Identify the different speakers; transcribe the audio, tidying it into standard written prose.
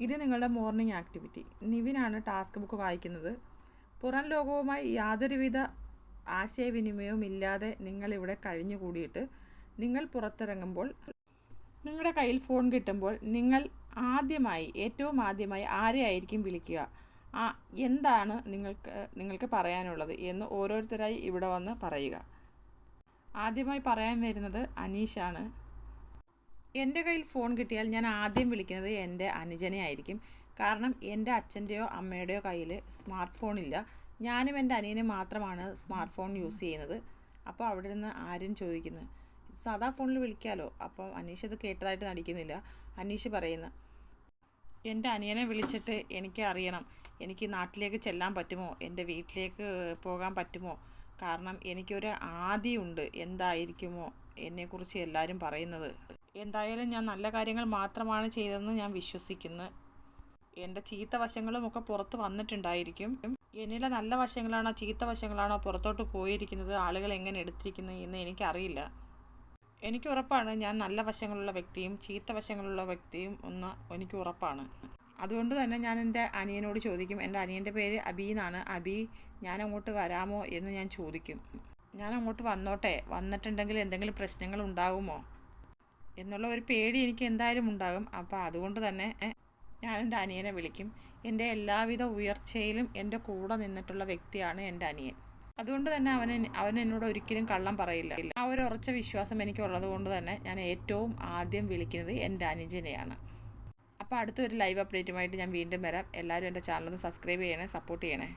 Speaker 1: ഇത് നിങ്ങളുടെ morning activity. നിവിനാണ് task book വായിക്കുന്നത്. പുറം ലോകവുമായി യാതൊരുവിധ ആശയവിനിമയവും ഇല്ലാതെ നിങ്ങളിവിടെ കഴിഞ്ഞുകൂടിയിട്ട് നിങ്ങൾ പുറത്തിറങ്ങുമ്പോൾ നിങ്ങളുടെ കയ്യിൽ ഫോൺ കിട്ടുമ്പോൾ നിങ്ങൾ ഏറ്റവും ആദ്യമായി ആരെയായിരിക്കും വിളിക്കുക? എന്താണ് നിങ്ങൾക്ക് പറയാനുള്ളത് എന്ന് ഓരോരുത്തരായി ഇവിടെ വന്ന് പറയുക. ആദ്യമായി പറയാൻ വരുന്നത് അനീഷാണ്. എൻ്റെ കയ്യിൽ ഫോൺ കിട്ടിയാൽ ഞാൻ ആദ്യം വിളിക്കുന്നത് എൻ്റെ അനുജനെ ആയിരിക്കും. കാരണം എൻ്റെ അച്ഛൻ്റെയോ അമ്മയുടെയോ കയ്യിൽ സ്മാർട്ട് ഫോണില്ല. ഞാനും എൻ്റെ അനിയനും മാത്രമാണ് സ്മാർട്ട് ഫോൺ യൂസ് ചെയ്യുന്നത്. അപ്പോൾ അവിടെ നിന്ന് ആരും ചോദിക്കുന്നത് സാധാ ഫോണിൽ വിളിക്കാമല്ലോ. അപ്പോൾ അനീഷ് ഇത് കേട്ടതായിട്ട് നടിക്കുന്നില്ല. അനീഷ് പറയുന്നു, എൻ്റെ അനിയനെ വിളിച്ചിട്ട് എനിക്ക് അറിയണം, എനിക്ക് നാട്ടിലേക്ക് ചെല്ലാൻ പറ്റുമോ, എൻ്റെ വീട്ടിലേക്ക് പോകാൻ പറ്റുമോ? കാരണം എനിക്കൊരു ആദിയുണ്ട്, എന്തായിരിക്കുമോ എന്നെക്കുറിച്ച് എല്ലാവരും പറയുന്നത്. എന്തായാലും ഞാൻ നല്ല കാര്യങ്ങൾ മാത്രമാണ് ചെയ്തതെന്ന് ഞാൻ വിശ്വസിക്കുന്നു. എൻ്റെ ചീത്ത വശങ്ങളും ഒക്കെ പുറത്ത് വന്നിട്ടുണ്ടായിരിക്കും. എന്നിലെ നല്ല വശങ്ങളാണോ ചീത്ത വശങ്ങളാണോ പുറത്തോട്ട് പോയിരിക്കുന്നത്, ആളുകൾ എങ്ങനെ എടുത്തിരിക്കുന്നത് എന്ന് എനിക്കറിയില്ല. എനിക്ക് ഉറപ്പാണ് ഞാൻ നല്ല വശങ്ങളുള്ള വ്യക്തിയും ചീത്ത വശങ്ങളുള്ള വ്യക്തിയും എനിക്ക് ഉറപ്പാണ്. അതുകൊണ്ട് തന്നെ ഞാൻ എൻ്റെ അനിയനോട് ചോദിക്കും. എൻ്റെ അനിയൻ്റെ പേര് അബി എന്നാണ്. അബി, ഞാൻ അങ്ങോട്ട് വരാമോ എന്ന് ഞാൻ ചോദിക്കും. ഞാൻ അങ്ങോട്ട് വന്നോട്ടെ, വന്നിട്ടുണ്ടെങ്കിൽ എന്തെങ്കിലും പ്രശ്നങ്ങൾ ഉണ്ടാകുമോ എന്നുള്ള ഒരു പേടി എനിക്ക് എന്തായാലും ഉണ്ടാകും. അപ്പോൾ അതുകൊണ്ട് തന്നെ ഞാൻ എൻ്റെ അനിയനെ വിളിക്കും. എൻ്റെ എല്ലാവിധ ഉയർച്ചയിലും എൻ്റെ കൂടെ നിന്നിട്ടുള്ള വ്യക്തിയാണ് എൻ്റെ അനിയൻ. അതുകൊണ്ട് തന്നെ അവൻ എന്നോട് ഒരിക്കലും കള്ളം പറയില്ല. ആ ഒരു ഉറച്ച വിശ്വാസം എനിക്കുള്ളത് കൊണ്ട് തന്നെ ഞാൻ ഏറ്റവും ആദ്യം വിളിക്കുന്നത് എൻ്റെ അനുജനെയാണ്. അപ്പോൾ അടുത്തൊരു ലൈവ് അപ്ഡേറ്റുമായിട്ട് ഞാൻ വീണ്ടും വരാം. എല്ലാവരും എൻ്റെ ചാനലൊന്ന് സബ്സ്ക്രൈബ് ചെയ്യണേ, സപ്പോർട്ട് ചെയ്യണേ.